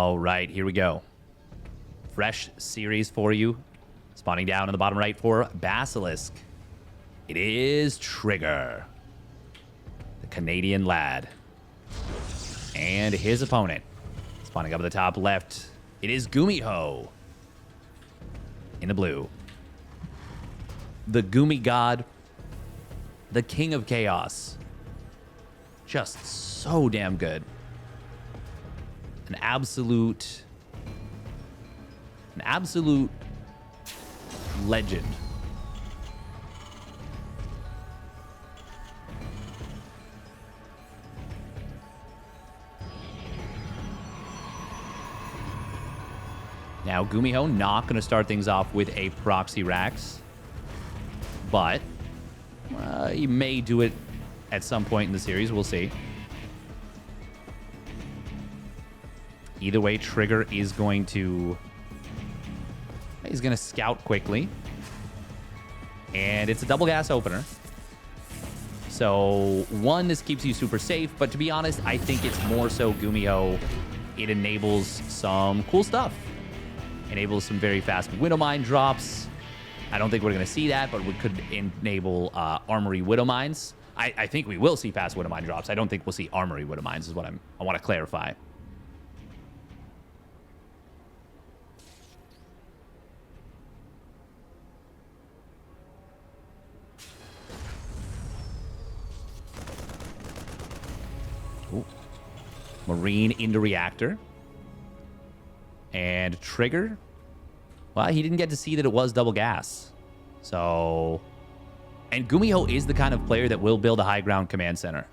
All right, here we go. Fresh series for you. Spawning down in the bottom right for Basilisk. It is Trigger, the Canadian lad. And his opponent. Spawning up at the top left, it is GuMiho in the blue. The Gumi God, the King of Chaos. Just so damn good. An absolute legend. Now, GuMiho not going to start things off with a Proxy Rax, but he may do it at some point in the series. We'll see. Either way, Trigger is going to... He's going to scout quickly. And it's a double gas opener. So, one, this keeps you super safe. But to be honest, I think it's more so GuMiho. It enables some cool stuff. Enables some very fast Widow Mine drops. I don't think we're going to see that, but we could enable Armory Widow Mines. I think we will see fast Widow Mine drops. I don't think we'll see Armory Widow Mines is what I want to clarify. Ooh. Marine into Reactor. And Trigger. Well, he didn't get to see that it was double gas. So... And GuMiho is the kind of player that will build a high ground command center.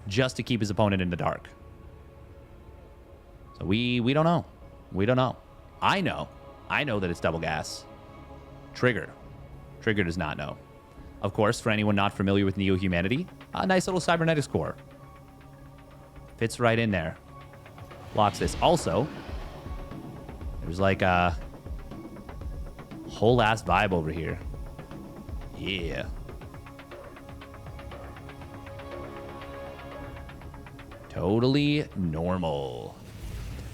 Just to keep his opponent in the dark. So we don't know. We don't know. I know that it's double gas. Trigger does not know. Of course, for anyone not familiar with Neo-Humanity, a nice little cybernetics core. Fits right in there. Blocks this. Also, there's like a whole ass vibe over here. Yeah. Totally normal.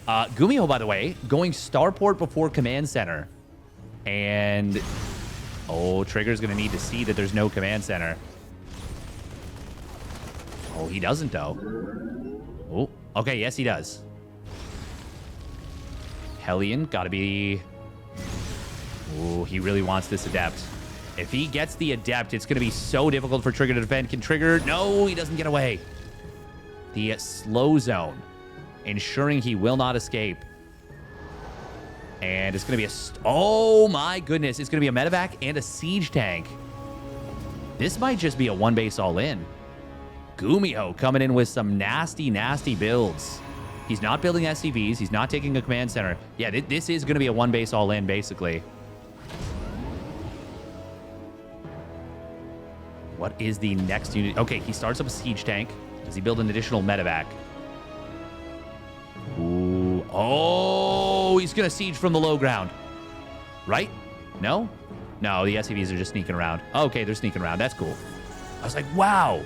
GuMiho, by the way, going starport before command center. And... Oh, Trigger's going to need to see that there's no command center. Oh, he doesn't, though. Oh, okay, yes, he does. Hellion, gotta be... Oh, he really wants this Adept. If he gets the Adept, it's going to be so difficult for Trigger to defend. Can Trigger... No, he doesn't get away. The slow zone, ensuring he will not escape. And it's going to be a... Oh, my goodness. It's going to be a medevac and a siege tank. This might just be a one base all-in. GuMiho coming in with some nasty, nasty builds. He's not building SCVs. He's not taking a command center. Yeah, this is going to be a one base all-in, basically. What is the next unit? Okay, he starts up a siege tank. Does he build an additional medevac? Ooh. Oh, he's going to siege from the low ground. Right? No? No, the SCVs are just sneaking around. Okay, they're sneaking around. That's cool. I was like, wow.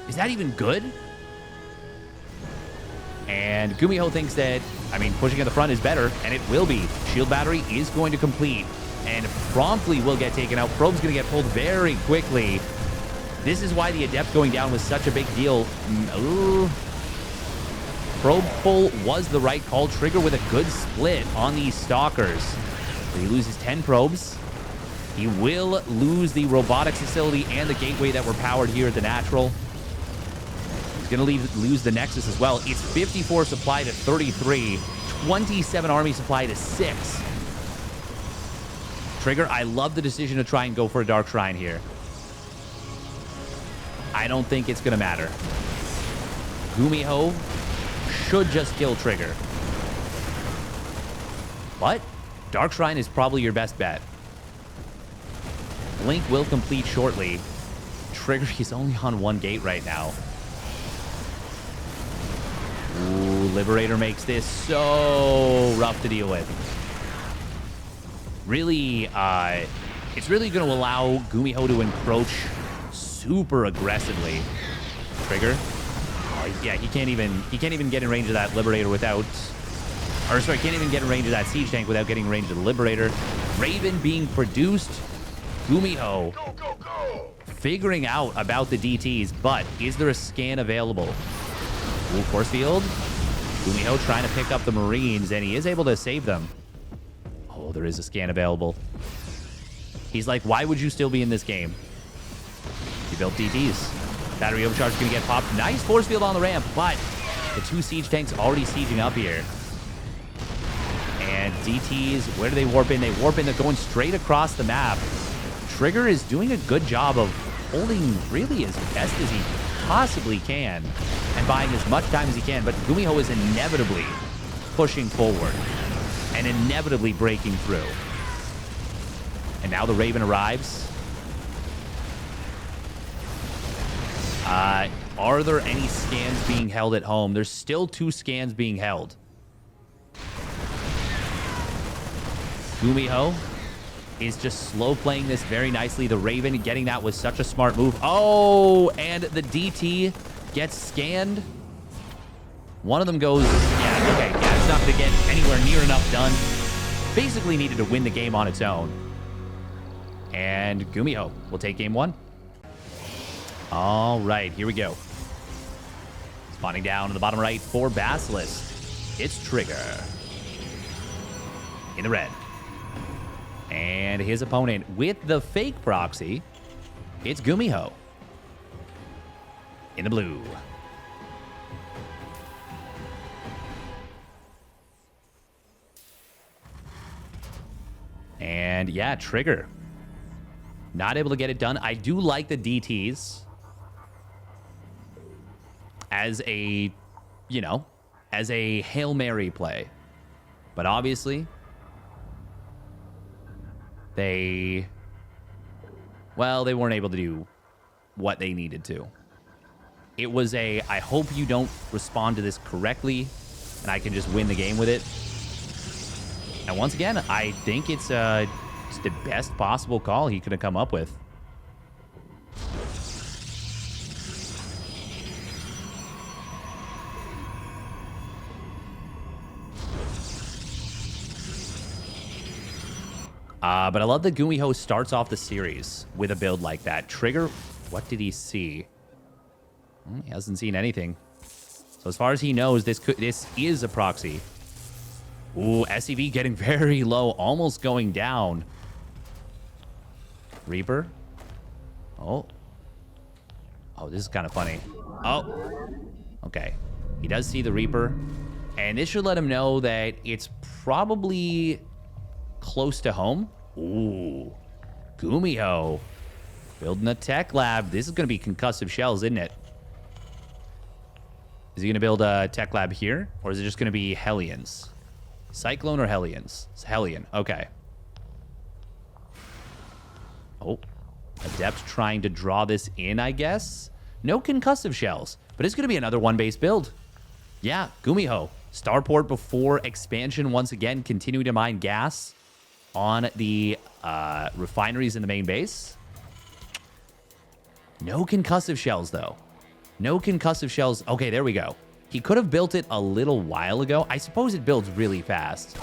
Is that even good? And GuMiho thinks that, I mean, pushing at the front is better, and it will be. Shield battery is going to complete, and promptly will get taken out. Probe's going to get pulled very quickly. This is why the Adept going down was such a big deal. Ooh. Probe pull was the right call. Trigger with a good split on these Stalkers. So he loses 10 probes. He will lose the robotics facility and the gateway that were powered here at the Natural. He's going to lose the Nexus as well. It's 54 supply to 33. 27 army supply to 6. Trigger, I love the decision to try and go for a Dark Shrine here. I don't think it's going to matter. GuMiho should just kill Trigger. But Dark Shrine is probably your best bet. Blink will complete shortly. Trigger, he's only on one gate right now. Ooh, Liberator makes this so rough to deal with. Really, it's really going to allow GuMiho to encroach super aggressively. Trigger. Oh, yeah, he can't even get in range of that Liberator without Or sorry, can't even get in range of that siege tank without getting in range of the Liberator. Raven being produced. GuMiho figuring out about the DTs, but is there a scan available? Ooh, force field. GuMiho trying to pick up the Marines, and he is able to save them. Oh, there is a scan available. He's like, why would you still be in this game? He built DTs. Battery overcharge is going to get popped. Nice force field on the ramp, but the 2 siege tanks already sieging up here. And DTs, where do they warp in? They warp in. They're going straight across the map. Trigger is doing a good job of holding really as best as he possibly can and buying as much time as he can. But GuMiho is inevitably pushing forward and inevitably breaking through. And now the Raven arrives. Are there any scans being held at home? There's still 2 scans being held. GuMiho is just slow playing this very nicely. The Raven getting that was such a smart move. Oh, and the DT gets scanned. One of them goes, yeah, okay, yeah, it's not going to get anywhere near enough done. Basically needed to win the game on its own. And GuMiho will take game 1. All right, here we go. Spawning down in the bottom right for Basilisk. It's Trigger. In the red. And his opponent with the fake proxy, it's GuMiho. In the blue. And yeah, Trigger. Not able to get it done. I do like the DTs as a, you know, as a Hail Mary play. But obviously, they weren't able to do what they needed to. It was a, I hope you don't respond to this correctly and I can just win the game with it. And once again, I think it's the best possible call he could have come up with. But I love that GuMiho starts off the series with a build like that. Trigger, what did he see? He hasn't seen anything. So as far as he knows, this is a proxy. Ooh, SCV getting very low, almost going down. Reaper. Oh, this is kind of funny. Oh, okay. He does see the Reaper. And this should let him know that it's probably close to home. Ooh, GuMiho building a tech lab. This is going to be concussive shells, isn't it? Is he going to build a tech lab here? Or is it just going to be Hellions? Cyclone or Hellions? It's Hellion. Okay. Oh, Adept trying to draw this in, I guess. No concussive shells, but it's going to be another one-base build. Yeah, GuMiho. Starport before expansion once again, continuing to mine gas on the refineries in the main base. No concussive shells, though. No concussive shells. Okay, there we go. He could have built it a little while ago. I suppose it builds really fast.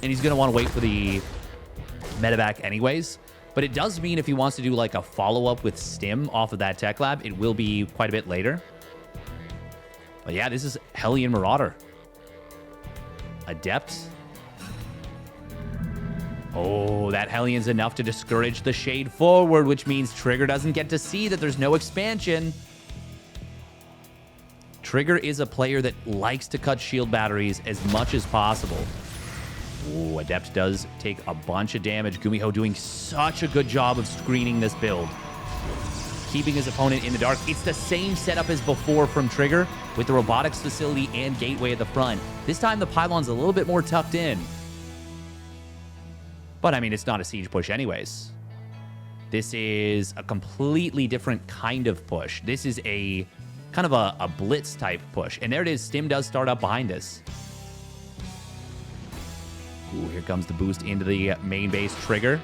And he's going to want to wait for the medevac anyways. But it does mean if he wants to do like a follow-up with Stim off of that tech lab, it will be quite a bit later. But yeah, this is Hellion Marauder. Adept. Oh, that Hellion's enough to discourage the shade forward, which means Trigger doesn't get to see that there's no expansion. Trigger is a player that likes to cut shield batteries as much as possible. Ooh, Adept does take a bunch of damage. GuMiho doing such a good job of screening this build. Keeping his opponent in the dark. It's the same setup as before from Trigger with the robotics facility and gateway at the front. This time the pylon's a little bit more tucked in. But I mean, it's not a siege push anyways. This is a completely different kind of push. This is a kind of a blitz type push. And there it is. Stim does start up behind us. Ooh, here comes the boost into the main base. Trigger.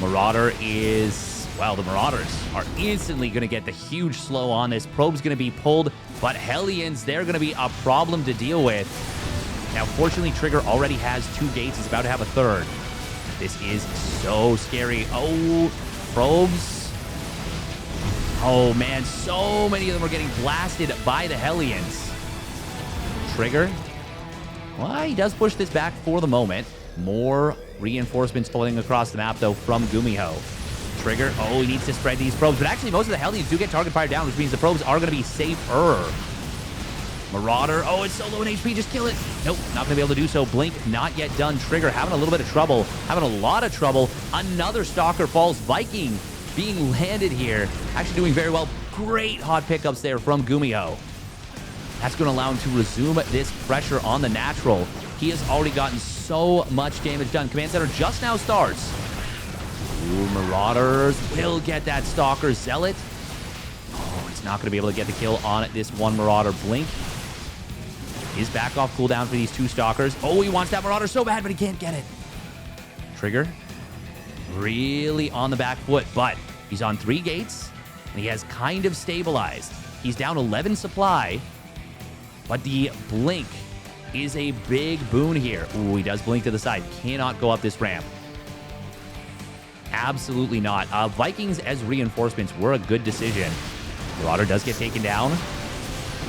Marauder is... Well, the Marauders are instantly going to get the huge slow on this. Probe's going to be pulled, but Hellions, they're going to be a problem to deal with. Now, fortunately, Trigger already has 2 gates. He's about to have a 3rd. This is so scary. Oh, Probes. Oh, man, so many of them are getting blasted by the Hellions. Trigger. Well, he does push this back for the moment. More reinforcements floating across the map, though, from GuMiho. Trigger. Oh, he needs to spread these probes. But actually, most of the Hellions do get target fire down, which means the probes are going to be safer. Marauder. Oh, it's so low in HP. Just kill it. Nope, not going to be able to do so. Blink, not yet done. Trigger having a little bit of trouble. Having a lot of trouble. Another Stalker falls. Viking being landed here. Actually doing very well. Great hot pickups there from GuMiho. That's going to allow him to resume this pressure on the natural. He has already gotten so much damage done. Command Center just now starts. Ooh, Marauders will get that Stalker. Zealot. Oh, he's not going to be able to get the kill on this one Marauder. Blink is back off cooldown for these 2 Stalkers. Oh, he wants that Marauder so bad, but he can't get it. Trigger really on the back foot, but he's on 3 gates, and he has kind of stabilized. He's down 11 supply, but the Blink is a big boon here. Ooh, he does blink to the side. Cannot go up this ramp. Absolutely not. Vikings as reinforcements were a good decision. Marauder does get taken down.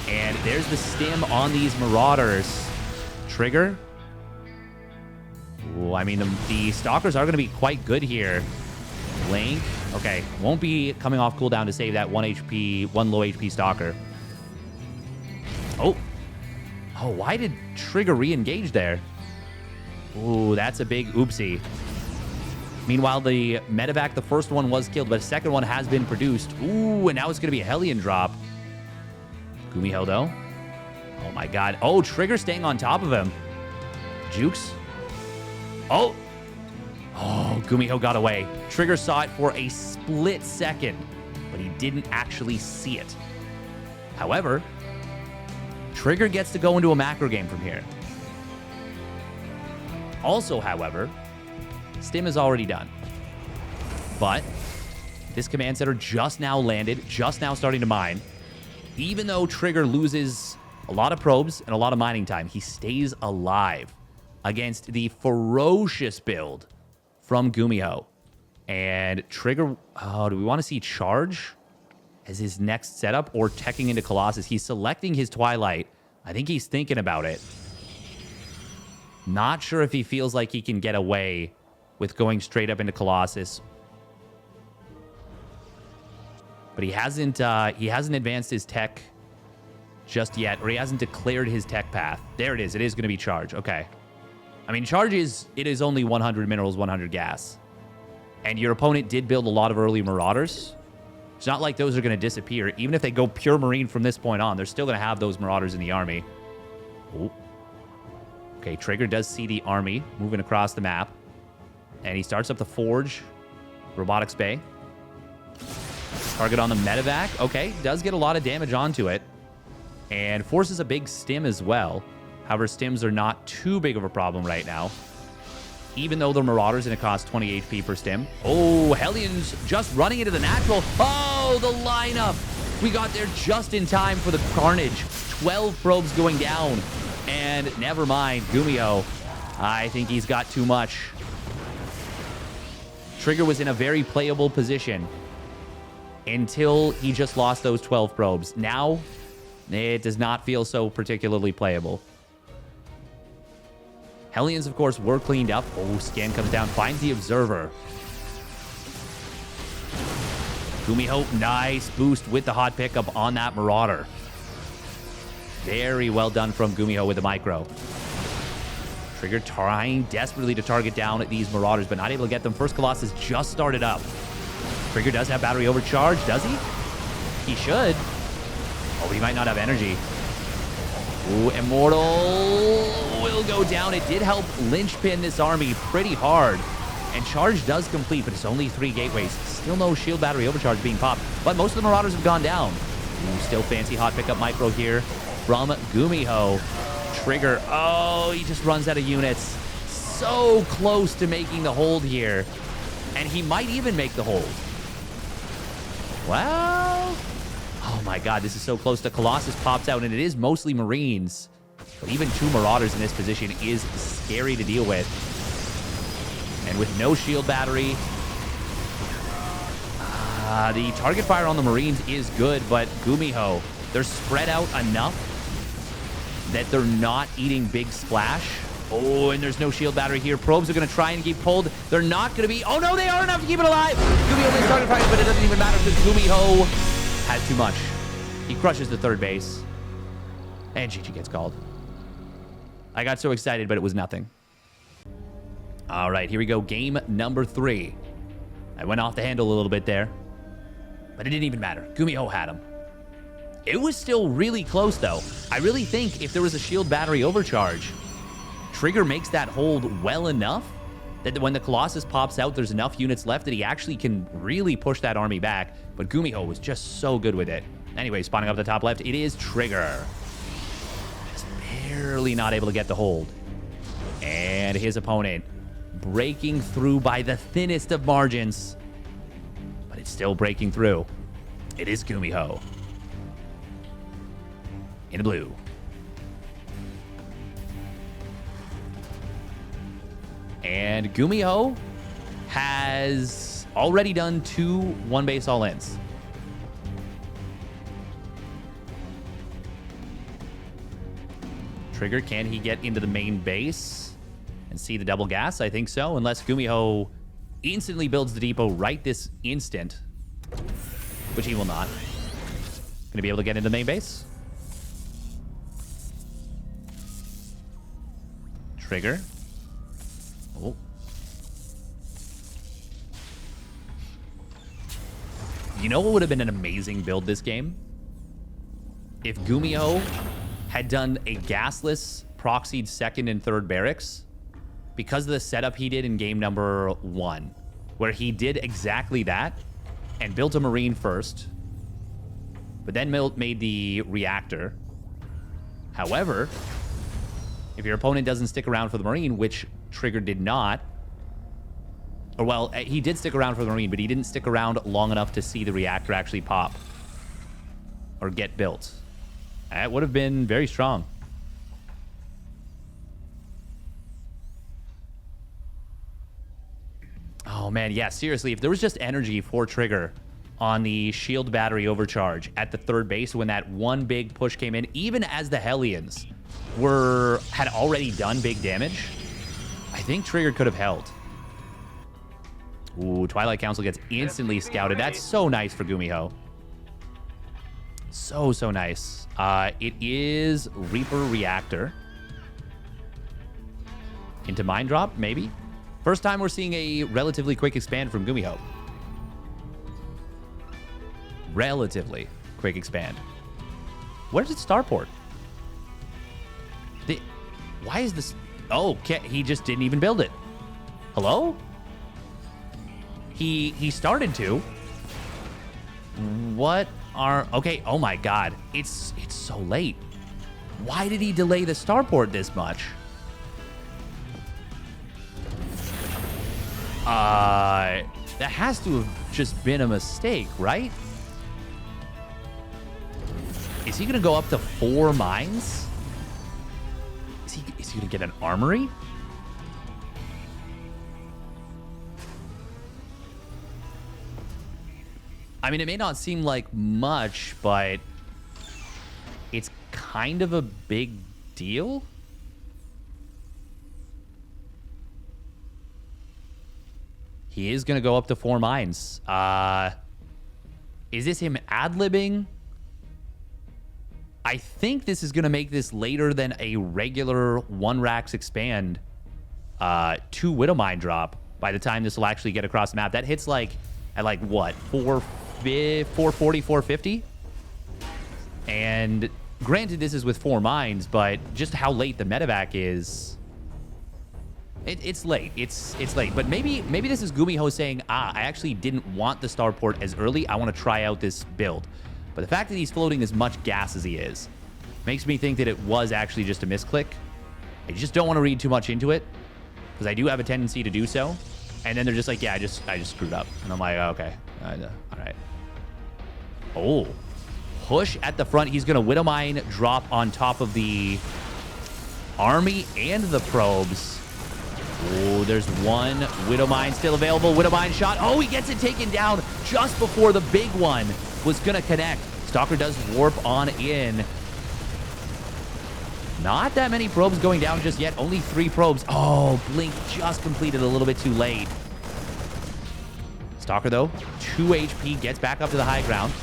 And there's the stim on these Marauders. Trigger. Ooh, I mean, the Stalkers are going to be quite good here. Blink. Okay, won't be coming off cooldown to save that 1 low HP Stalker. Oh. Oh, why did Trigger re-engage there? Ooh, that's a big oopsie. Meanwhile, the medevac, the first one was killed, but the second one has been produced. Ooh, and now it's going to be a Hellion drop. GuMiho, though. Oh, my God. Oh, Trigger staying on top of him. Jukes. Oh. Oh, GuMiho got away. Trigger saw it for a split second, but he didn't actually see it. However, Trigger gets to go into a macro game from here. Also, however, Stim is already done. But this command center just now landed, just now starting to mine. Even though Trigger loses a lot of probes and a lot of mining time, he stays alive against the ferocious build from GuMiho. And Trigger, oh, do we want to see Charge as his next setup or teching into Colossus? He's selecting his Twilight. I think he's thinking about it. Not sure if he feels like he can get away with going straight up into Colossus. But he hasn't advanced his tech just yet, or he hasn't declared his tech path. There it is. It is going to be Charge. Okay. I mean, Charge it is only 100 minerals, 100 gas. And your opponent did build a lot of early Marauders. It's not like those are going to disappear. Even if they go pure Marine from this point on, they're still going to have those Marauders in the army. Ooh. Okay, Trigger does see the army moving across the map. And he starts up the Forge. Robotics Bay. Target on the medevac. Okay, does get a lot of damage onto it. And forces a big stim as well. However, stims are not too big of a problem right now. Even though the Marauders going to cost 20 HP per stim. Oh, Hellions just running into the natural. Oh, the lineup. We got there just in time for the carnage. 12 probes going down. And never mind, GuMiho. I think he's got too much. Trigger was in a very playable position until he just lost those 12 probes. Now, it does not feel so particularly playable. Hellions, of course, were cleaned up. Oh, Scan comes down, finds the Observer. GuMiho, nice boost with the hot pickup on that Marauder. Very well done from GuMiho with the micro. Trigger trying desperately to target down these Marauders, but not able to get them. First Colossus just started up. Trigger does have battery overcharge, does he? He should. Oh, he might not have energy. Ooh, Immortal will go down. It did help linchpin this army pretty hard. And Charge does complete, but it's only 3 gateways. Still no shield battery overcharge being popped, but most of the Marauders have gone down. Ooh, still fancy hot pickup micro here from GuMiho. Trigger, oh, he just runs out of units. So close to making the hold here. And he might even make the hold. Well, oh my god, this is so close. The Colossus pops out, and it is mostly Marines. But even 2 Marauders in this position is scary to deal with. And with no shield battery, the target fire on the Marines is good, but GuMiho, they're spread out enough that they're not eating big splash. Oh, and there's no shield battery here. Probes are going to try and keep pulled. They're not going to be... Oh, no, they are enough to keep it alive. GuMiho wins target fire, but it doesn't even matter because GuMiho has too much. He crushes the third base. And GG gets called. I got so excited, but it was nothing. All right, here we go. Game number 3. I went off the handle a little bit there, but it didn't even matter. GuMiho had him. It was still really close, though. I really think if there was a shield battery overcharge, Trigger makes that hold well enough that when the Colossus pops out, there's enough units left that he actually can really push that army back. But GuMiho was just so good with it. Anyway, spawning up the top left, it is Trigger. Just barely not able to get the hold. And his opponent breaking through by the thinnest of margins. But it's still breaking through. It is GuMiho. In the blue. And GuMiho has already done 2 one-base all-ins. Trigger, can he get into the main base and see the double gas? I think so, unless GuMiho instantly builds the depot right this instant, which he will not. Going to be able to get into the main base. Trigger. Oh. You know what would have been an amazing build this game? If GuMiho had done a gasless proxied second and third barracks because of the setup he did in game number 1, where he did exactly that and built a Marine first, but then made the reactor. However, if your opponent doesn't stick around for the Marine, which Trigger did not, or well, he did stick around for the Marine, but he didn't stick around long enough to see the reactor actually pop or get built. That would have been very strong. Oh man, yeah, seriously, if there was just energy for Trigger on the shield battery overcharge at the third base when that one big push came in, even as the Hellions had already done big damage, I think Trigger could have held. Ooh, Twilight Council gets instantly scouted. That's so nice for GuMiho. So nice. It is Reaper Reactor. Into Mine Drop, maybe? First time we're seeing a relatively quick expand from GuMiho. Relatively quick expand. Where's its starport? Why is this... Oh, he just didn't even build it. Hello? He started to. What are... Okay, oh my god. It's so late. Why did he delay the starport this much? That has to have just been a mistake, right? Is he going to go up to 4 mines? Is he going to get an armory? I mean, it may not seem like much, but it's kind of a big deal. He is going to go up to 4 mines. Is this him ad-libbing? I think this is going to make this later than a regular 1 Rax expand 2 Widow Mine drop by the time this will actually get across the map. That hits like at like what? 440, 450? And granted, this is with 4 mines, but just how late the medevac is... It's late. It's late. But maybe this is GuMiho saying, I actually didn't want the starport as early. I want to try out this build. But the fact that he's floating as much gas as he is makes me think that it was actually just a misclick. I just don't want to read too much into it because I do have a tendency to do so. And then they're just like, yeah, I just screwed up. And I'm like, okay, all right. Oh, push at the front. He's going to Widow Mine drop on top of the army and the probes. Oh, there's one Widow Mine still available. Widow Mine shot. Oh, he gets it taken down just before the big one was going to connect. Stalker does warp on in. Not that many probes going down just yet. Only 3 probes. Oh, Blink just completed a little bit too late. Stalker, though, 2 HP, gets back up to the high ground.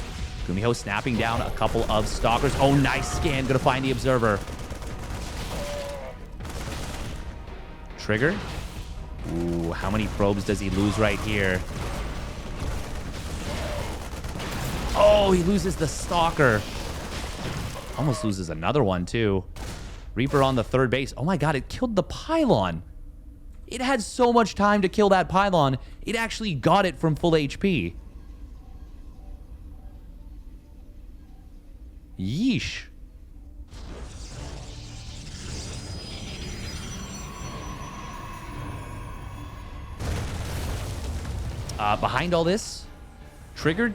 GuMiho snapping down a couple of Stalkers. Oh, nice scan. Gonna find the Observer. Trigger. Ooh, how many probes does he lose right here? Oh, he loses the Stalker. Almost loses another one, too. Reaper on the 3rd base. Oh my god, it killed the pylon. It had so much time to kill that pylon, it actually got it from full HP. Yeesh. Behind all this, Triggered,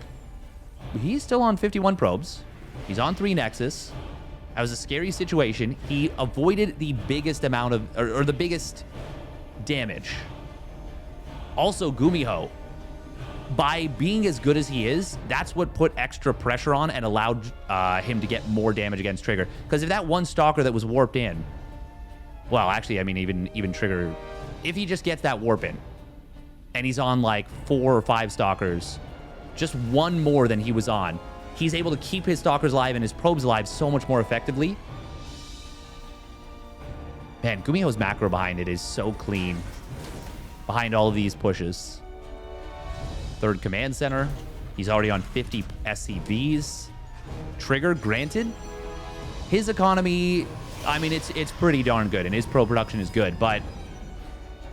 he's still on 51 probes. He's on 3 Nexus. That was a scary situation. He avoided the biggest amount of, or the biggest damage. Also, GuMiho, by being as good as he is, that's what put extra pressure on and allowed him to get more damage against Trigger. Because if that one Stalker that was warped in, well, actually, I mean, even Trigger, if he just gets that warp in, and he's on like 4 or 5 Stalkers, just one more than he was on, he's able to keep his Stalkers alive and his probes alive so much more effectively. Man, GuMiho's macro behind it is so clean. Behind all of these pushes. 3rd command center. He's already on 50 SCVs. Trigger, granted, his economy, I mean, it's pretty darn good, and his pro production is good, but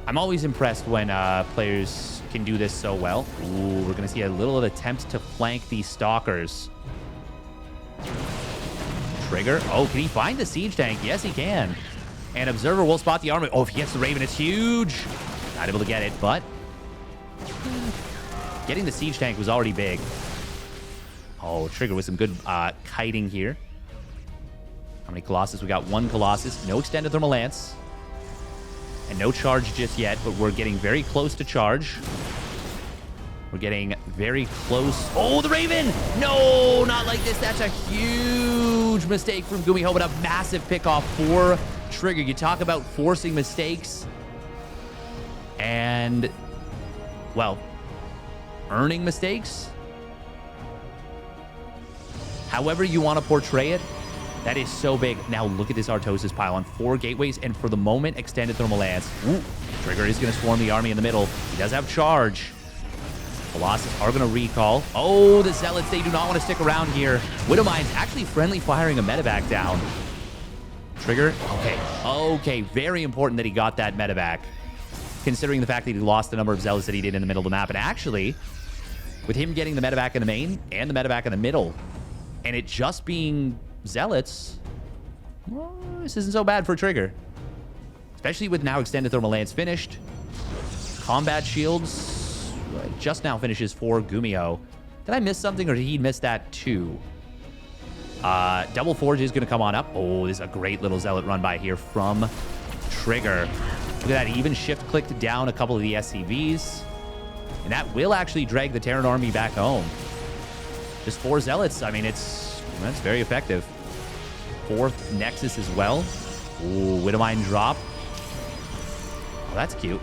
I'm always impressed when players can do this so well. Ooh, we're going to see a little attempt to flank these Stalkers. Trigger. Oh, can he find the siege tank? Yes, he can. And Observer will spot the armor. Oh, if he gets the Raven, it's huge. Not able to get it, but getting the siege tank was already big. Oh, Trigger with some good kiting here. How many Colossus? We got 1 Colossus. No extended thermal lance. And no charge just yet, but we're getting very close to charge. We're getting very close. Oh, the Raven! No, not like this. That's a huge mistake from GuMiho, but a massive pickoff for Trigger. You talk about forcing mistakes and, well, earning mistakes. However you want to portray it, that is so big. Now look at this Artosis pylon. 4 gateways, and for the moment, extended thermal lance. Ooh, Trigger is going to swarm the army in the middle. He does have charge. Colossus are going to recall. Oh, the Zealots, they do not want to stick around here. Widow Mine's actually friendly firing a medevac down. Trigger, okay, very important that he got that medevac, considering the fact that he lost the number of Zealots that he did in the middle of the map. And actually, with him getting the medevac in the main and the medevac in the middle, and it just being Zealots, well, this isn't so bad for Trigger. Especially with now extended thermal lance finished. Combat shields just now finishes for GuMiho. Did I miss something, or did he miss that too? Double Forge is going to come on up. Oh, this is a great little Zealot run by here from Trigger. Look at that, he even shift clicked down a couple of the SCVs. And that will actually drag the Terran army back home. Just 4 Zealots. I mean, that's very effective. 4th Nexus as well. Ooh, Widowmine drop. Oh, that's cute.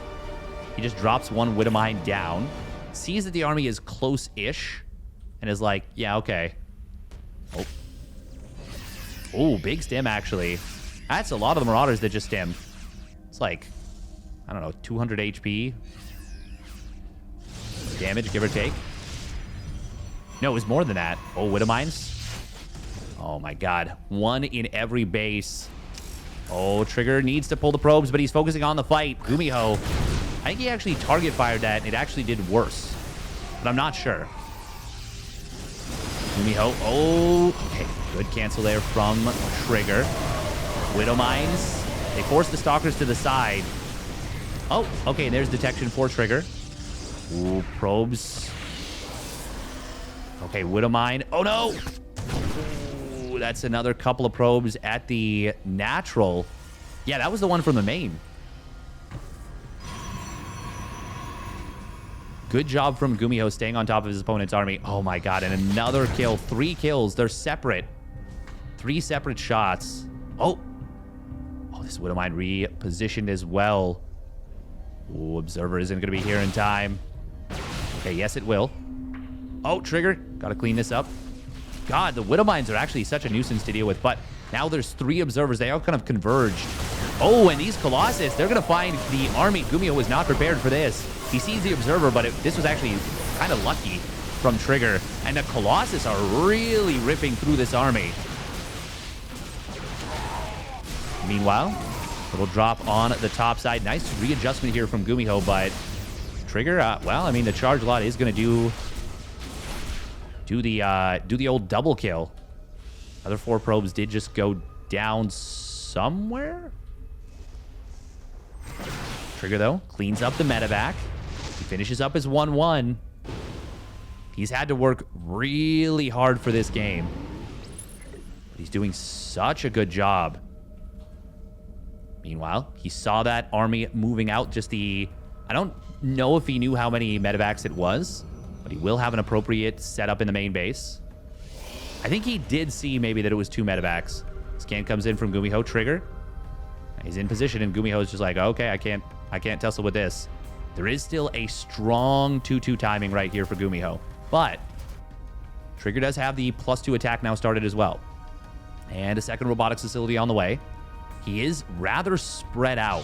He just drops 1 Widowmine down. Sees that the army is close-ish. And is like, yeah, okay. Oh. Oh, big stim, actually. That's a lot of the Marauders that just stim. It's like, I don't know, 200 HP. Damage, give or take. No, it was more than that. Oh, Widowmines. Oh, my God. 1 in every base. Oh, Trigger needs to pull the probes, but he's focusing on the fight. GuMiho, I think he actually target fired that, and it actually did worse. But I'm not sure. GuMiho, oh, okay. Good cancel there from Trigger. Widowmines, they force the Stalkers to the side. Oh, okay, there's detection for Trigger. Ooh, probes. Okay, Widowmine. Oh, no. Ooh, that's another couple of probes at the natural. Yeah, that was the one from the main. Good job from GuMiho staying on top of his opponent's army. Oh, my God. And another kill. 3 kills. They're separate. 3 separate shots. Oh. Oh, this Widowmine repositioned as well. Ooh, Observer isn't going to be here in time. Okay, yes, it will. Oh, Trigger. Got to clean this up. God, the Widowmines are actually such a nuisance to deal with. But now there's 3 Observers. They all kind of converged. Oh, and these Colossus, they're going to find the army. GuMiho was not prepared for this. He sees the Observer, but this was actually kind of lucky from Trigger. And the Colossus are really ripping through this army. Meanwhile, little drop on the top side. Nice readjustment here from GuMiho, but Trigger, well, I mean, the charge lot is going to do the old double kill. Other 4 probes did just go down somewhere. Trigger, though, cleans up the medevac. He finishes up his 1-1. He's had to work really hard for this game. But he's doing such a good job. Meanwhile, he saw that army moving out just I don't know if he knew how many medevacs it was, but he will have an appropriate setup in the main base. I think he did see maybe that it was 2 medevacs. Scan comes in from GuMiho. Trigger. He's in position, and GuMiho is just like, okay, I can't tussle with this. There is still a strong 2-2 timing right here for GuMiho, but Trigger does have the +2 attack now started as well. And a second robotics facility on the way. He is rather spread out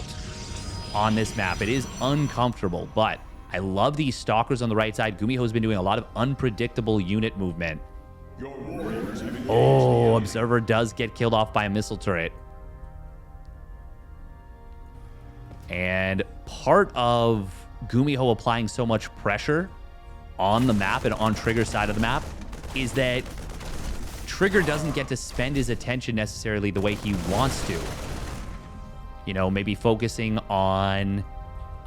on this map. It is uncomfortable, but I love these stalkers on the right side. GuMiho has been doing a lot of unpredictable unit movement. Oh, Observer does get killed off by a missile turret. And part of GuMiho applying so much pressure on the map and on Trigger's side of the map is that Trigger doesn't get to spend his attention necessarily the way he wants to. You know, maybe focusing on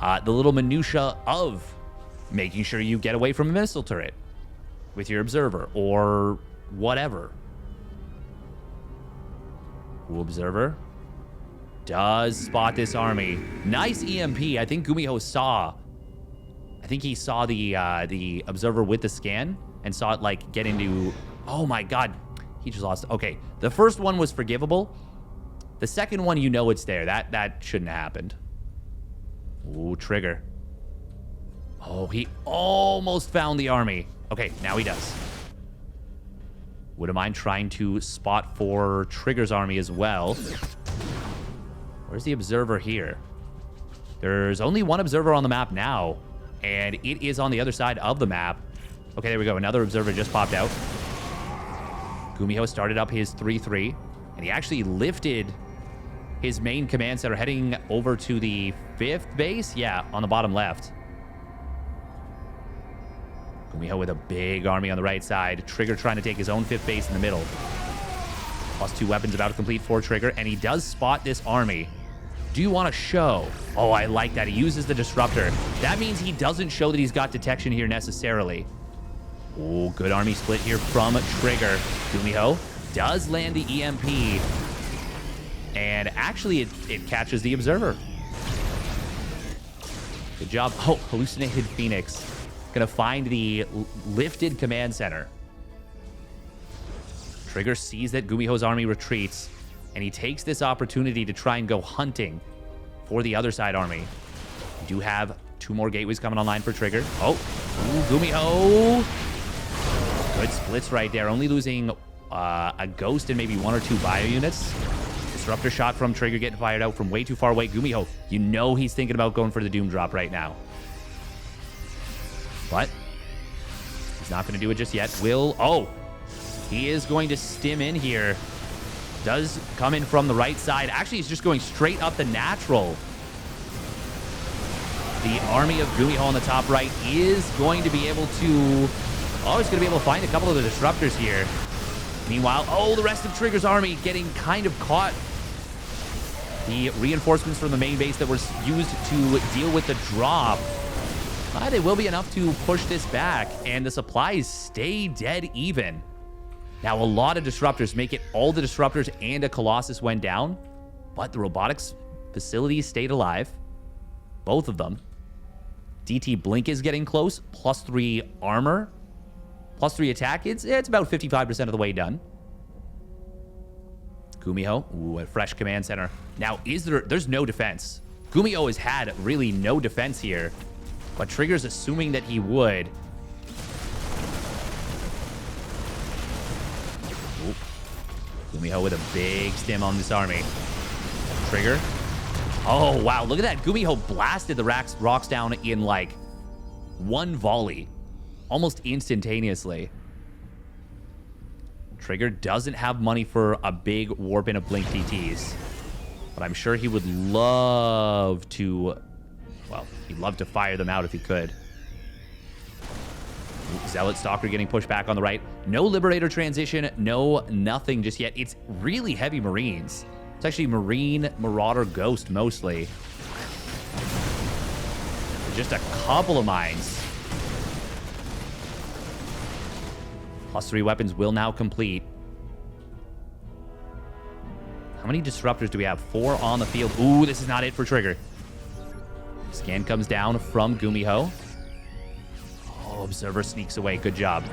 the little minutia of making sure you get away from a missile turret with your Observer or whatever. Ooh, Observer does spot this army. Nice EMP. I think GuMiho saw. I think he saw the Observer with the scan and saw it like get into. Oh my God, he just lost. Okay, the first one was forgivable. The second one, you know it's there. That shouldn't have happened. Ooh, Trigger. Oh, he almost found the army. Okay, now he does. Wouldn't mind trying to spot for Trigger's army as well. Where's the Observer here? There's only 1 Observer on the map now, and it is on the other side of the map. Okay, there we go. Another Observer just popped out. GuMiho started up his 3-3, and he actually lifted his main command center heading over to the 5th base. Yeah, on the bottom left. GuMiho with a big army on the right side. Trigger trying to take his own 5th base in the middle. +2 weapons about to complete for Trigger, and he does spot this army. Do you want to show? Oh, I like that. He uses the disruptor. That means he doesn't show that he's got detection here necessarily. Oh, good army split here from Trigger. GuMiho does land the EMP, and actually it catches the Observer. Good job. Oh, Hallucinated Phoenix. Gonna find the lifted command center. Trigger sees that GuMiho's army retreats, and he takes this opportunity to try and go hunting for the other side army. We do have 2 more gateways coming online for Trigger. Oh, ooh, GuMiho. Good splits right there. Only losing a ghost and maybe 1 or 2 bio units. Disruptor shot from Trigger getting fired out from way too far away. GuMiho, you know he's thinking about going for the Doom drop right now. But he's not going to do it just yet. Oh, he is going to stim in here. Does come in from the right side. Actually, he's just going straight up the natural. The army of GuMiho on the top right is going to be able to... Oh, he's going to be able to find a couple of the disruptors here. Meanwhile, the rest of Trigger's army getting kind of caught. The reinforcements from the main base that were used to deal with the drop It will be enough to push this back, and the supplies stay dead even. Now, a lot of disruptors make it. All the disruptors and a Colossus went down, but the robotics facilities stayed alive. Both of them. DT Blink is getting close. +3 armor. +3 attack. It's about 55% of the way done. GuMiho. Ooh, a fresh command center. Now, there's no defense. GuMiho has had really no defense here, but Trigger's assuming that he would. Ooh. GuMiho with a big stim on this army. Trigger. Oh, wow. Look at that. GuMiho blasted the rocks down in, like, one volley. Almost instantaneously. Trigger doesn't have money for a big warp in of Blink TTs. But I'm sure he would love to... Well, he'd love to fire them out if he could. Ooh, Zealot Stalker getting pushed back on the right. No Liberator transition. No nothing just yet. It's really heavy Marines. It's actually Marine, Marauder, Ghost mostly. Just a couple of mines. +3 weapons will now complete. How many disruptors do we have? 4 on the field. Ooh, this is not it for Trigger. Scan comes down from GuMiho. Oh, Observer sneaks away. Good job.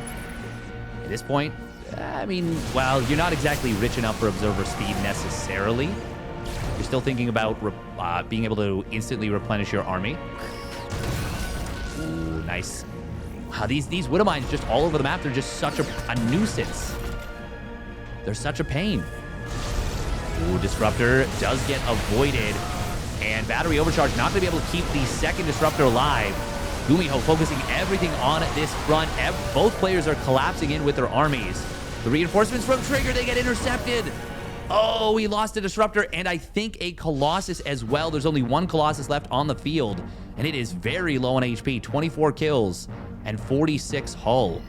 At this point, I mean, well, you're not exactly rich enough for Observer speed necessarily. You're still thinking about being able to instantly replenish your army. Ooh, nice. Wow, these Widow Mines just all over the map. They're just such a nuisance. They're such a pain. Ooh, Disruptor does get avoided. And Battery Overcharge not going to be able to keep the second Disruptor alive. GuMiho focusing everything on this front. Both players are collapsing in with their armies. The reinforcements from Trigger, they get intercepted. Oh, he lost a Disruptor and I think a Colossus as well. There's only one Colossus left on the field, and it is very low on HP. 24 kills and 46 hull.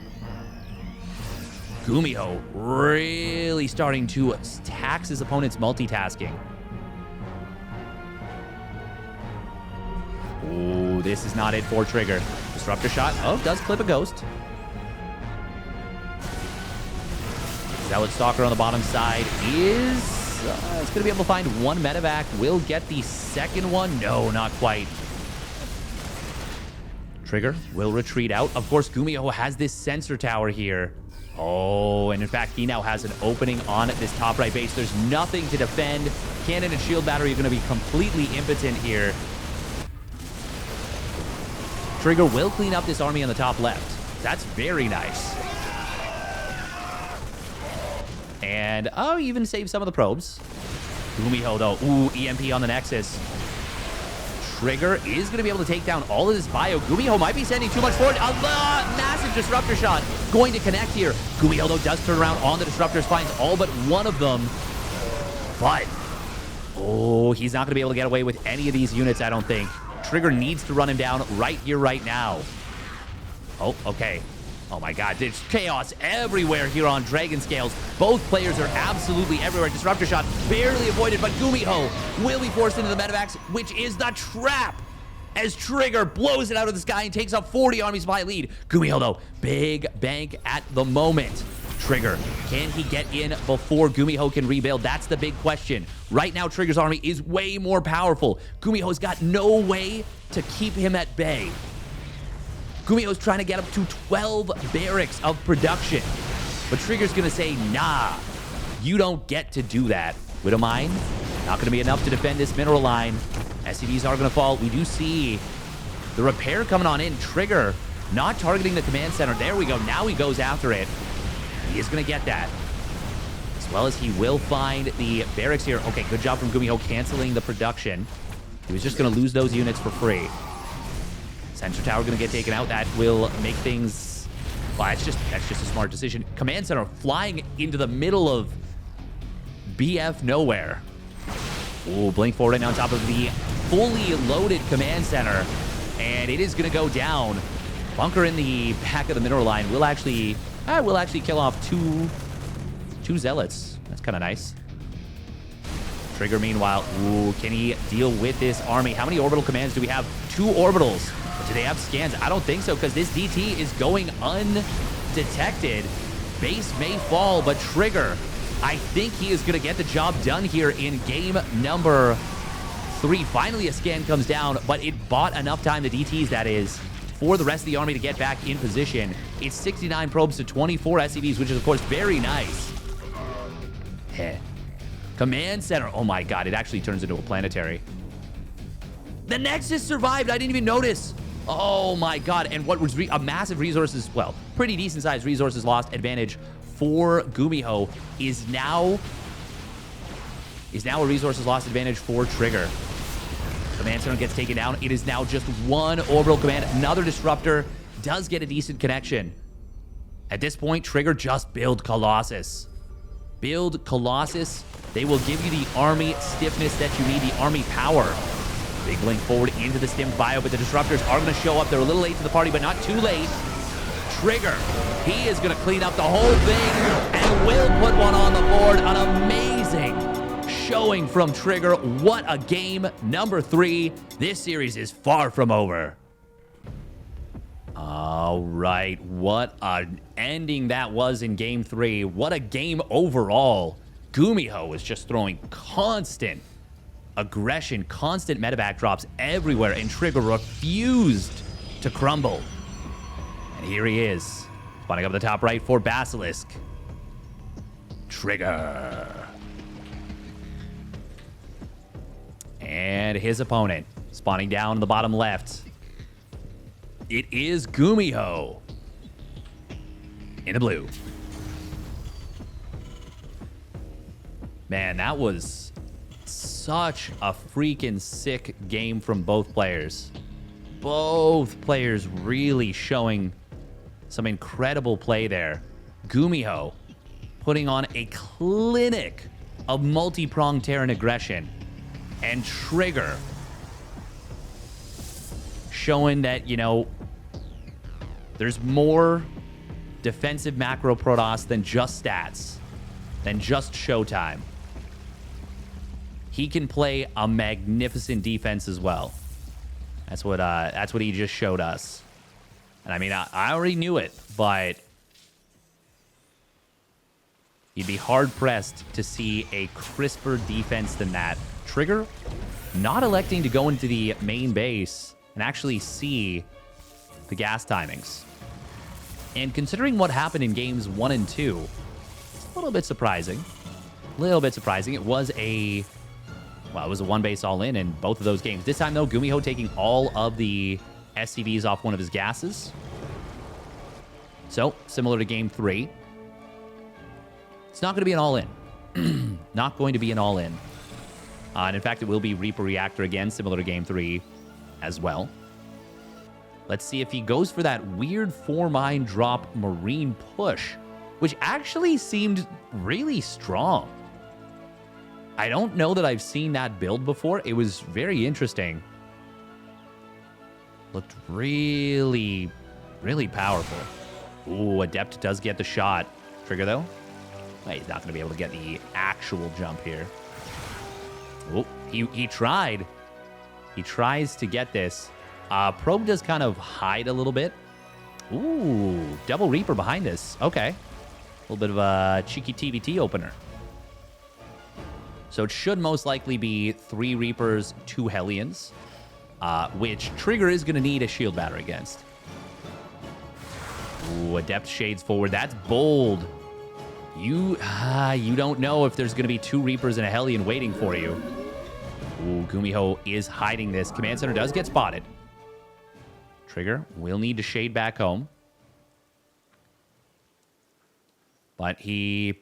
GuMiho really starting to tax his opponent's multitasking. Oh, this is not it for Trigger. Disruptor shot. Oh, does clip a ghost. Zealot Stalker on the bottom side is... it's going to be able to find one medevac. Will get the second one. No, not quite. Trigger will retreat out. Of course, GuMiho has this sensor tower here. Oh, and in fact, he now has an opening on this top right base. There's nothing to defend. Cannon and shield battery are going to be completely impotent here. Trigger will clean up this army on the top left. That's very nice. And, oh, even save some of the probes. GuMiho, though. Ooh, EMP on the Nexus. Trigger is going to be able to take down all of this bio. GuMiho might be sending too much forward. A massive Disruptor shot going to connect here. GuMiho, though, does turn around on the Disruptors, finds all but one of them. But, oh, he's not going to be able to get away with any of these units, I don't think. Trigger needs to run him down right here, right now. Oh, okay. Oh my god, there's chaos everywhere here on Dragon Scales. Both players are absolutely everywhere. Disruptor shot barely avoided, but GuMiho will be forced into the medevacs, which is the trap, as Trigger blows it out of the sky and takes up 40 army supply lead. GuMiho, though, big bank at the moment. Trigger, can he get in before GuMiho can rebuild? That's the big question. Right now, Trigger's army is way more powerful. GuMiho's got no way to keep him at bay. GuMiho's trying to get up to 12 barracks of production. But Trigger's going to say, nah, you don't get to do that. Widow Mine, not going to be enough to defend this mineral line. SCVs are going to fall. We do see the repair coming on in. Trigger not targeting the command center. There we go. Now he goes after it. He is going to get that. As well as he will find the barracks here. Okay, good job from GuMiho canceling the production. He was just going to lose those units for free. Sensor tower going to get taken out. That will make things... Well, that's just a smart decision. Command center flying into the middle of BF nowhere. Ooh, blink forward right now on top of the fully loaded command center. And it is going to go down. Bunker in the back of the mineral line will actually kill off two zealots. That's kind of nice. Trigger, meanwhile, ooh, can he deal with this army? How many orbital commands do we have? 2 orbitals. Do they have scans? I don't think so, because this DT is going undetected. Base may fall, but Trigger, I think he is going to get the job done here in game number 3. Finally, a scan comes down, but it bought enough time, the DTs that is, for the rest of the army to get back in position. It's 69 probes to 24 SCVs, which is, of course, very nice. Heh. Command center. Oh, my God. It actually turns into a planetary. The Nexus survived. I didn't even notice. Oh, my God. And what was a massive resources, well, pretty decent-sized resources lost advantage for GuMiho is now a resources lost advantage for Trigger. Command center gets taken down. It is now just one orbital command. Another disruptor does get a decent connection. At this point, Trigger, just build Colossus. Build Colossus. They will give you the army stiffness that you need, the army power. Big link forward into the stim bio, but the disruptors are going to show up. They're a little late to the party, but not too late. Trigger, he is going to clean up the whole thing and will put one on the board. An amazing showing from Trigger. What a game. Number 3. This series is far from over. All right. What an ending that was in game 3. What a game overall. GuMiho was just throwing constant aggression, constant meta backdrops everywhere, and Trigger refused to crumble. And here he is, spawning up the top right for Basilisk. Trigger. And his opponent, spawning down in the bottom left. It is GuMiho. In the blue. Man, that was such a freaking sick game from both players. Both players really showing some incredible play there. GuMiho putting on a clinic of multi-pronged Terran aggression. And Trigger showing that, you know, there's more defensive macro Protoss than just stats, than just showtime. He can play a magnificent defense as well. That's what he just showed us. And I mean, I already knew it, but you'd be hard-pressed to see a crisper defense than that. Trigger not electing to go into the main base and actually see the gas timings. And considering what happened in games 1 and 2, it's a little bit surprising. A little bit surprising. It was a one base all-in in both of those games. This time, though, GuMiho taking all of the SCVs off one of his gases. So, similar to game 3. It's not going to be an all-in. Not going to be an all-in. And in fact, it will be Reaper Reactor again, similar to game 3 as well. Let's see if he goes for that weird 4-mine drop Marine push, which actually seemed really strong. I don't know that I've seen that build before. It was very interesting. Looked really, really powerful. Ooh, Adept does get the shot. Trigger, though? Well, he's not going to be able to get the actual jump here. Oh, he tried. He tries to get this. Probe does kind of hide a little bit. Ooh, double Reaper behind this. Okay. A little bit of a cheeky TBT opener. So it should most likely be 3 Reapers, 2 Hellions, which Trigger is going to need a shield battery against. Ooh, Adept shades forward. That's bold. You don't know if there's going to be 2 Reapers and a Hellion waiting for you. Ooh, GuMiho is hiding this. Command Center does get spotted. Trigger will need to shade back home. But he's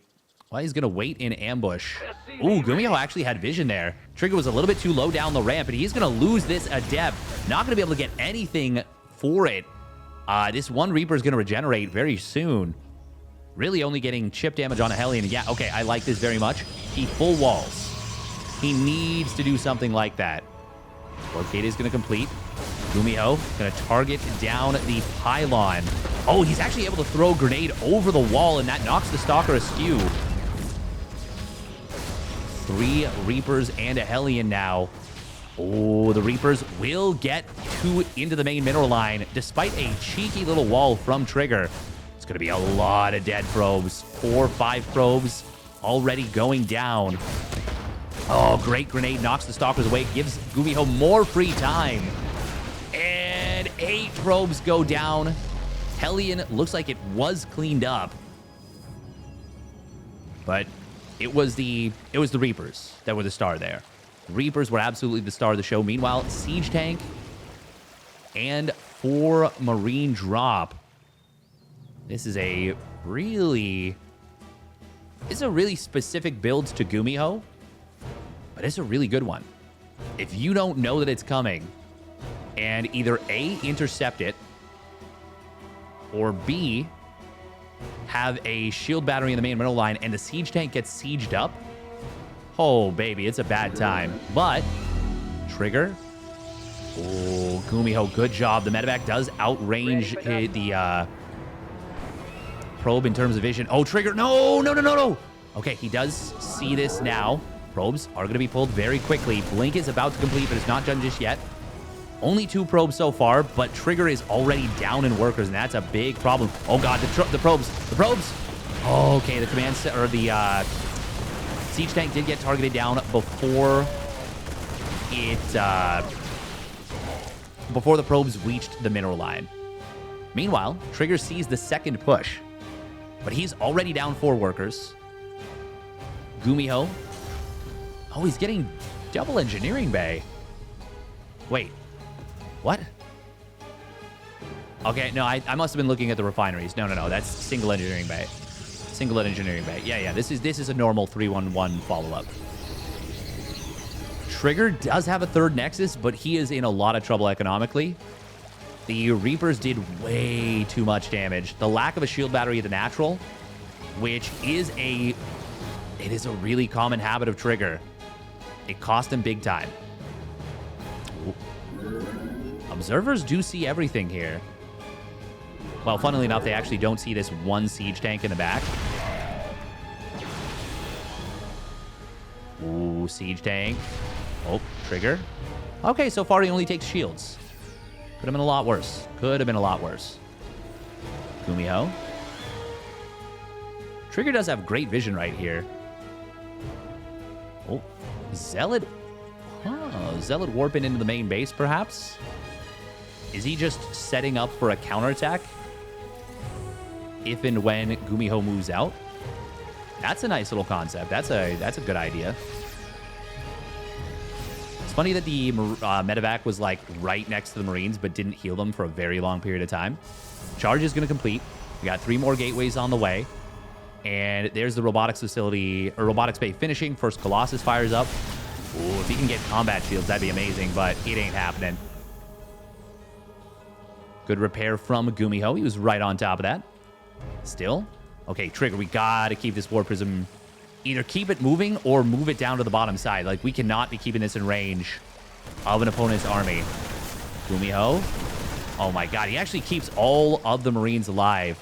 going to wait in ambush. Ooh, GuMiho actually had vision there. Trigger was a little bit too low down the ramp, and he's going to lose this Adept. Not going to be able to get anything for it. This one Reaper is going to regenerate very soon. Really only getting chip damage on a Hellion. Yeah, okay, I like this very much. He full walls. He needs to do something like that. Locate is going to complete. GuMiho going to target down the pylon. Oh, he's actually able to throw a grenade over the wall, and that knocks the Stalker askew. 3 Reapers and a Hellion now. Oh, the Reapers will get into the main mineral line, despite a cheeky little wall from Trigger. It's going to be a lot of dead probes. 4 or 5 probes already going down. Oh, great grenade. Knocks the Stalkers away. Gives GuMiho more free time. And 8 probes go down. Hellion looks like it was cleaned up. But it was the Reapers that were the star there. Reapers were absolutely the star of the show. Meanwhile, Siege Tank and 4 Marine drop. This is a really specific build to GuMiho, but it's a really good one. If you don't know that it's coming and either A, intercept it, or B, have a shield battery in the main middle line and the Siege Tank gets sieged up, oh, baby, it's a bad time. But Trigger, oh, GuMiho, good job. The medevac does outrange the probe in terms of vision. Oh, Trigger, no. Okay, he does see this now. Probes are going to be pulled very quickly. Blink is about to complete, but it's not done just yet. Only 2 probes so far, but Trigger is already down in workers, and that's a big problem. Oh, God, the probes. Oh, okay, the command or the Siege Tank did get targeted down before the probes reached the mineral line. Meanwhile, Trigger sees the second push, but he's already down 4 workers. GuMiho. Oh, he's getting double engineering bay. Wait, what? Okay, no, I must have been looking at the refineries. No, that's single engineering bay. Yeah, this is a normal 3-1-1 follow-up. Trigger does have a 3rd Nexus, but he is in a lot of trouble economically. The Reapers did way too much damage. The lack of a shield battery at the natural, which is a really common habit of Trigger. It cost him big time. Observers do see everything here. Well, funnily enough, they actually don't see this one Siege Tank in the back. Ooh, Siege Tank. Oh, Trigger. Okay, so far he only takes shields. Could have been a lot worse. GuMiho. Trigger does have great vision right here. Oh, Zealot. Huh, Zealot warping into the main base, perhaps? Is he just setting up for a counterattack if and when GuMiho moves out? That's a nice little concept. That's a good idea. It's funny that the medevac was like right next to the Marines, but didn't heal them for a very long period of time. Charge is going to complete. We got 3 more gateways on the way. And there's the robotics facility, or robotics bay finishing. First Colossus fires up. Ooh, if he can get combat shields, that'd be amazing, but it ain't happening. Good repair from GuMiho. He was right on top of that. Still. Okay, Trigger, we gotta keep this War Prism. Either keep it moving or move it down to the bottom side. Like, we cannot be keeping this in range of an opponent's army. GuMiho. Oh my God, he actually keeps all of the Marines alive.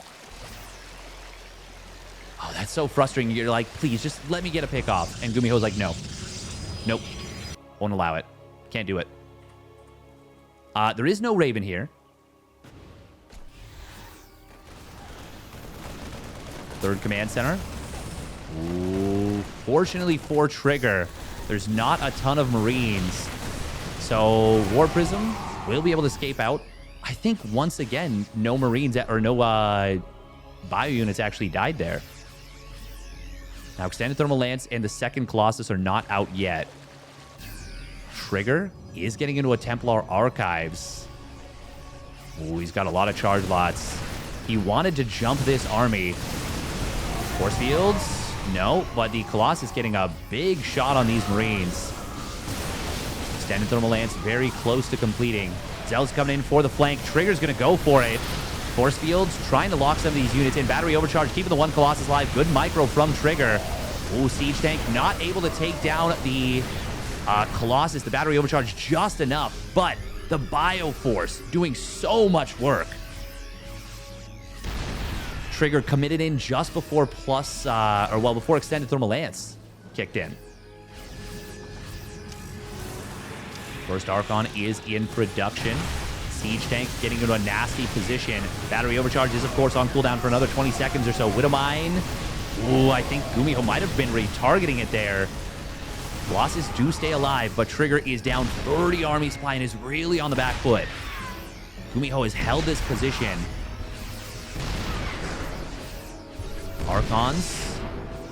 Oh, that's so frustrating. You're like, please, just let me get a pick off. And GuMiho's like, no. Nope. Won't allow it. Can't do it. There is no Raven here. Third command center. Ooh, fortunately for Trigger, there's not a ton of Marines. So War Prism will be able to escape out. I think once again, no Marines or no bio units actually died there. Now, Extended Thermal Lance and the second Colossus are not out yet. Trigger is getting into a Templar Archives. Ooh, he's got a lot of charge lots. He wanted to jump this army. Force fields? No, but the Colossus getting a big shot on these Marines. Extended Thermal Lance very close to completing. Zell's coming in for the flank. Trigger's going to go for it. Force fields trying to lock some of these units in. Battery overcharge, keeping the 1 Colossus alive. Good micro from Trigger. Ooh, Siege Tank not able to take down the Colossus. The battery overcharge just enough, but the Bioforce doing so much work. Trigger committed in just before before Extended Thermal Lance kicked in. First Archon is in production. Siege Tank getting into a nasty position. Battery Overcharge is, of course, on cooldown for another 20 seconds or so. Widowmine. Ooh, I think GuMiho might have been retargeting it there. Colossus do stay alive, but Trigger is down 30 army supply and is really on the back foot. GuMiho has held this position. Archons.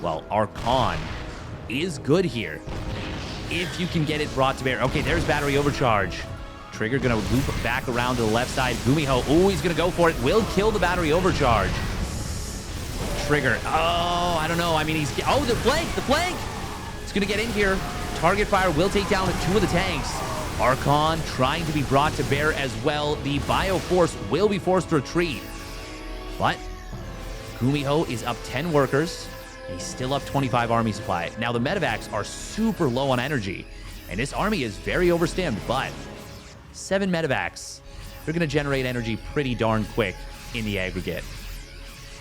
Well, Archon is good here. If you can get it brought to bear. Okay, there's Battery Overcharge. Trigger going to loop back around to the left side. GuMiho, oh, he's going to go for it. Will kill the Battery Overcharge. Trigger, oh, I don't know. I mean, he's... Oh, the flank. He's going to get in here. Target fire will take down 2 of the tanks. Archon trying to be brought to bear as well. The Bioforce will be forced to retreat. But GuMiho is up 10 workers. He's still up 25 army supply. Now, the medevacs are super low on energy, and this army is very overstimmed, but 7 medevacs, they're going to generate energy pretty darn quick in the aggregate.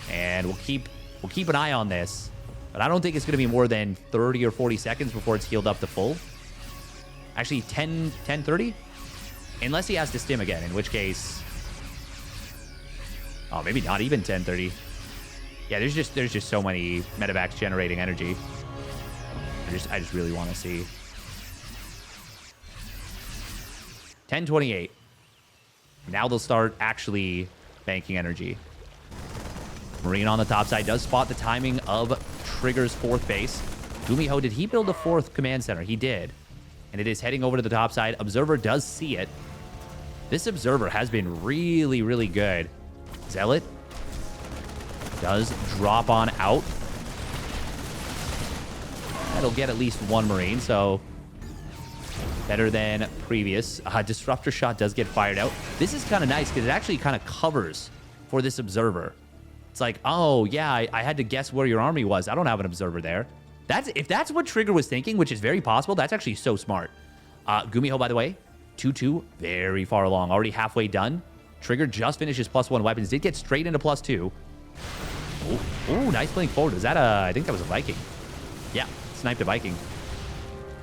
And we'll keep an eye on this, but I don't think it's going to be more than 30 or 40 seconds before it's healed up to full. Actually, 10:30? Unless he has to stim again, in which case... Oh, maybe not even 10:30. Yeah, there's just so many medevacs generating energy. I just really want to see. 10:28. Now they'll start actually banking energy. Marine on the top side does spot the timing of Trigger's 4th base. GuMiho, did he build a 4th command center? He did. And it is heading over to the top side. Observer does see it. This Observer has been really, really good. Zealot does drop on out. That'll get at least 1 Marine, so better than previous. Disruptor shot does get fired out. This is kind of nice because it actually kind of covers for this Observer. It's like, oh, yeah, I had to guess where your army was. I don't have an Observer there. If that's what Trigger was thinking, which is very possible, that's actually so smart. GuMiho, by the way, 2-2, very far along, already halfway done. Trigger just finished his +1 weapons, did get straight into +2. Oh, nice blink forward. Is that I think that was a Viking. Yeah, sniped a Viking.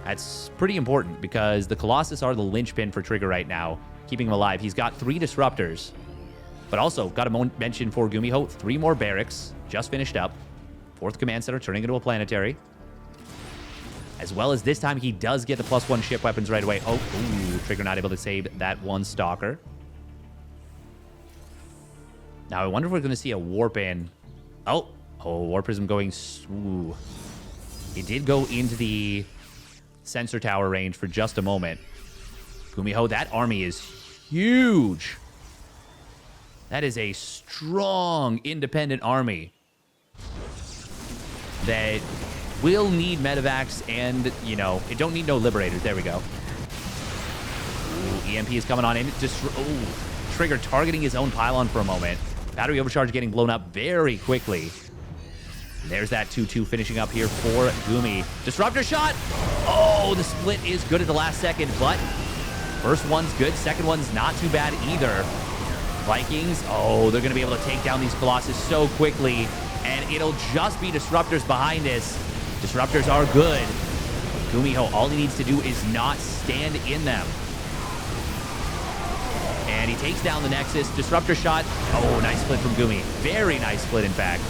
That's pretty important because the Colossus are the linchpin for Trigger right now, keeping him alive. He's got 3 disruptors, but also got to mention for GuMiho, 3 more barracks just finished up. 4th command center turning into a planetary. As well as this time he does get the +1 ship weapons right away. Oh, ooh, Trigger not able to save that 1 stalker. Now I wonder if we're going to see a warp in. Oh, War Prism going... Ooh. He did go into the sensor tower range for just a moment. GuMiho, that army is huge. That is a strong, independent army that will need medevacs and, you know, it don't need no liberators. There we go. Ooh, EMP is coming on in. Trigger targeting his own pylon for a moment. Battery Overcharge getting blown up very quickly. And there's that 2-2 finishing up here for Gumi. Disruptor shot! Oh, the split is good at the last second, but first one's good. Second one's not too bad either. Vikings, oh, they're going to be able to take down these Colossus so quickly, and it'll just be Disruptors behind this. Disruptors are good. GuMiho, all he needs to do is not stand in them. And he takes down the Nexus. Disruptor shot. Oh, nice split from Gumi. Very nice split, in fact.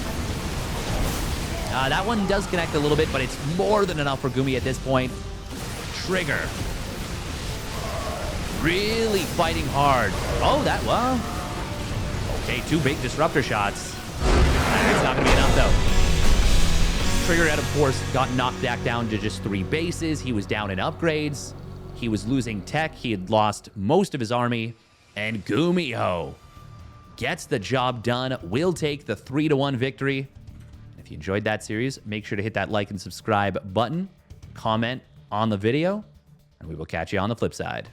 That one does connect a little bit, but it's more than enough for Gumi at this point. Trigger. Really fighting hard. Oh, that, well... Okay, 2 big Disruptor shots. It's not going to be enough, though. Trigger had, of course, got knocked back down to just 3 bases. He was down in upgrades. He was losing tech. He had lost most of his army. And GuMiho gets the job done. Will take the 3-1 victory. If you enjoyed that series, make sure to hit that like and subscribe button. Comment on the video. And we will catch you on the flip side.